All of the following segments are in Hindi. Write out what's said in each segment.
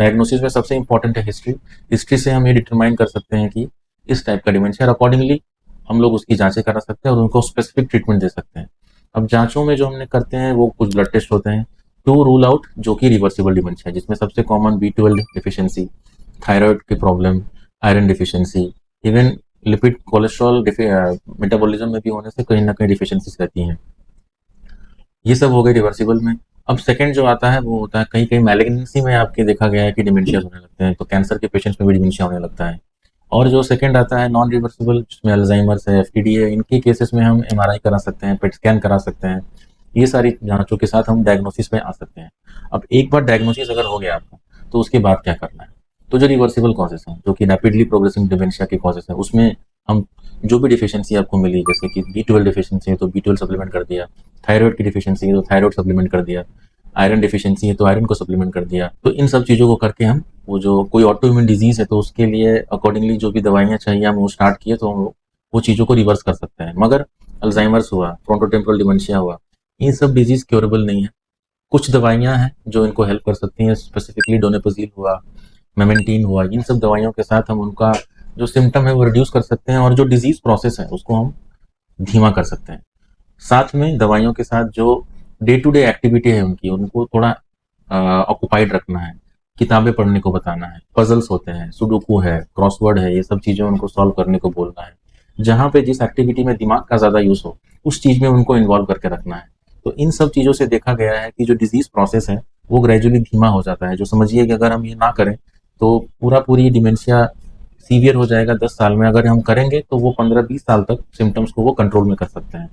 डायग्नोसिस में सबसे इंपॉर्टेंट है हिस्ट्री। हिस्ट्री से हम ये डिटरमाइन कर सकते हैं कि इस टाइप का डिमेंशिया, और अकॉर्डिंगली हम लोग उसकी जांचें करा सकते हैं और उनको स्पेसिफिक ट्रीटमेंट दे सकते हैं। अब जांचों में जो हमने करते हैं वो कुछ ब्लड टेस्ट होते हैं टू रूल आउट जो कि रिवर्सिबल डिमेंशिया है, जिसमें सबसे कॉमन B12 डिफिशियंसी, थायराइड की problem, iron deficiency, even lipid cholesterol metabolism में भी होने से कहीं ना कहीं डिफिशियंसीज रहती हैं। ये सब हो गई रिवर्सिबल में। अब सेकंड जो आता है वो होता है कहीं कहीं मैलिग्नेंसी में आपके देखा गया है कि डिमेंशिया होने लगते हैं, तो कैंसर के पेशेंट्स में भी डिमेंशिया होने लगता है। और जो सेकंड आता है नॉन रिवर्सिबल, जिसमें अल्जाइमर्स है, FTD है, इनके केसेस में हम MRI करा सकते हैं, पेट स्कैन करा सकते हैं। ये सारी जांचों के साथ हम डायग्नोसिस में आ सकते हैं। अब एक बार डायग्नोसिस अगर हो गया आपका, तो उसके बाद क्या करना है? तो जो रिवर्सिबल कॉजेस हैं, जो कि रैपिडली प्रोग्रेसिंग डिमेंशिया के कॉजेस हैं, उसमें हम जो भी डिफिशियंसी आपको मिली, जैसे कि B12 डिफिशियंसी है तो B12 सप्लीमेंट कर दिया, थायराइड की डिफिशियंसी है तो थायराइड सप्लीमेंट कर दिया, आयरन डिफिशियंसी है तो आयरन को सप्लीमेंट कर दिया। तो इन सब चीज़ों को करके हम वो जो कोई ऑटो इम्यून डिजीज है तो उसके लिए अकॉर्डिंगली जो भी दवाइयाँ चाहिए हम वो स्टार्ट किए तो हम वो चीज़ों को रिवर्स कर सकते हैं। मगर अल्जाइमर्स हुआ, फ्रंटोटेम्पोरल डिमेंशिया हुआ, ये सब डिजीज क्योरेबल नहीं है। कुछ दवाइयाँ हैं जो इनको हेल्प कर सकती हैं, स्पेसिफिकली डोनेपोजिल हुआ, मेमेंटीन हुआ, इन सब दवाइयों के साथ हम उनका जो सिम्टम है वो रिड्यूस कर सकते हैं और जो डिजीज प्रोसेस है उसको हम धीमा कर सकते हैं। साथ में दवाइयों के साथ जो डे टू डे एक्टिविटी है उनकी, उनको थोड़ा ऑक्युपाइड रखना है, किताबें पढ़ने को बताना है, पजल्स होते हैं, सुडोकू है, क्रॉसवर्ड है, ये सब चीज़ें उनको सॉल्व करने को बोलना है। जहाँ पे जिस एक्टिविटी में दिमाग का ज़्यादा यूज़ हो, उस चीज़ में उनको इन्वॉल्व करके रखना है। तो इन सब चीज़ों से देखा गया है कि जो डिजीज़ प्रोसेस है, वो ग्रेजुअली धीमा हो जाता है। जो समझिए कि अगर हम ये ना करें, तो पूरी डिमेंशिया सीवियर हो जाएगा 10 साल में। अगर हम करेंगे, तो वो 15-20 साल तक सिम्पटम्स को वो कंट्रोल में कर सकते हैं।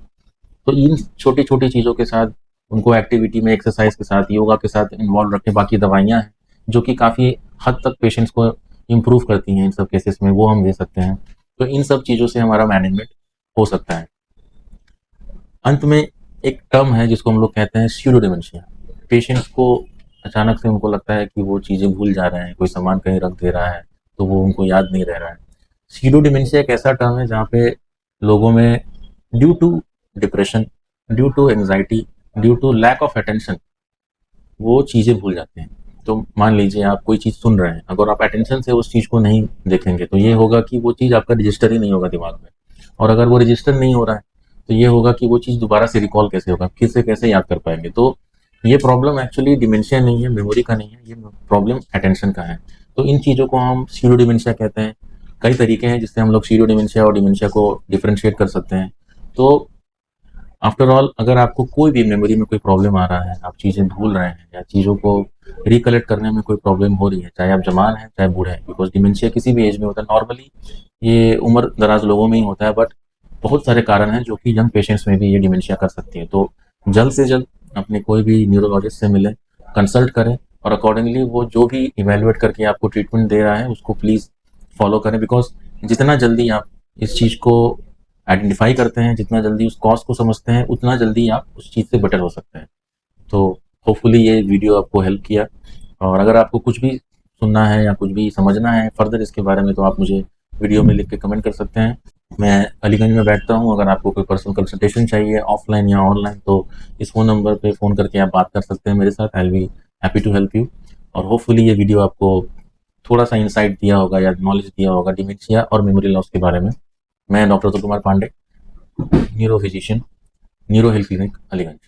तो इन छोटी-छोटी चीज़ों के साथ, उनको एक्टिविटी में, एक्सरसाइज के साथ, योगा के साथ इन्वॉल्व रखें। बाकी दवाइयाँ हैं, जो कि काफ़ी हद तक पेशेंट्स को इम्प्रूव करती हैं इन सब केसेस में, वो हम दे सकते हैं। तो इन सब चीज़ों से हमारा मैनेजमेंट हो सकता है। अंत में एक टर्म है जिसको हम लोग कहते हैं स्यूडो डिमेंशिया। पेशेंट्स को अचानक से उनको लगता है कि वो चीज़ें भूल जा रहे हैं, कोई सामान कहीं रख दे रहा है, तो वो उनको याद नहीं रह रहा है। स्यूडो डिमेंशिया एक ऐसा टर्म है जहाँ पे लोगों में due to depression, due to anxiety, due to lack of attention वो चीज़ें भूल जाते हैं। तो मान लीजिए आप कोई चीज़ सुन रहे हैं, अगर आप अटेंशन से उस चीज़ को नहीं देखेंगे तो ये होगा कि वो चीज़ आपका रजिस्टर ही नहीं होगा दिमाग में, और अगर वो रजिस्टर नहीं हो रहा है तो ये होगा कि वो चीज़ दोबारा से रिकॉल कैसे होगा, फिर से कैसे याद कर पाएंगे। तो ये प्रॉब्लम एक्चुअली डिमेंशिया नहीं है, मेमोरी का नहीं है, ये प्रॉब्लम अटेंशन का है। तो इन चीज़ों को हम सीरो डिमेंशिया कहते हैं। कई तरीके हैं जिससे हम लोग सीरो डिमेंशिया और डिमेंशिया को डिफ्रेंशिएट कर सकते हैं। तो आफ्टर ऑल, अगर आपको कोई भी मेमोरी में कोई प्रॉब्लम आ रहा है, आप चीज़ें भूल रहे हैं या चीज़ों को रिकलेक्ट करने में कोई प्रॉब्लम हो रही है, चाहे आप जवान हैं चाहे बूढ़े हैं, बिकॉज डिमेंशिया किसी भी एज में होता है। नॉर्मली ये उम्र दराज लोगों में ही होता है, बट बहुत सारे कारण हैं जो कि यंग पेशेंट्स में भी ये डिमेंशिया कर सकती है। तो जल्द से जल्द अपने कोई भी न्यूरोलॉजिस्ट से मिलें, कंसल्ट करें, और अकॉर्डिंगली वो जो भी इवेल्युएट करके आपको ट्रीटमेंट दे रहा है उसको प्लीज़ फॉलो करें। बिकॉज जितना जल्दी आप इस चीज़ को आइडेंटिफाई करते हैं, जितना जल्दी उस कॉज को समझते हैं, उतना जल्दी आप उस चीज़ से बेटर हो सकते हैं। तो होपफुली ये वीडियो आपको हेल्प किया, और अगर आपको कुछ भी सुनना है या कुछ भी समझना है फर्दर इसके बारे में, तो आप मुझे वीडियो में लिख के कमेंट कर सकते हैं। मैं अलीगंज में बैठता हूँ, अगर आपको कोई पर्सनल कंसल्टेशन चाहिए ऑफलाइन या ऑनलाइन, तो इस फ़ोन नंबर पे फ़ोन करके आप बात कर सकते हैं मेरे साथ। I will be happy to help you. और होपफुली ये वीडियो आपको थोड़ा सा इंसाइट दिया होगा या नॉलेज दिया होगा डिमेंशिया और मेमोरी लॉस के बारे में। मैं doctor Atul Kumar Pandey, neuro physician, neuro health clinic, Aliganj.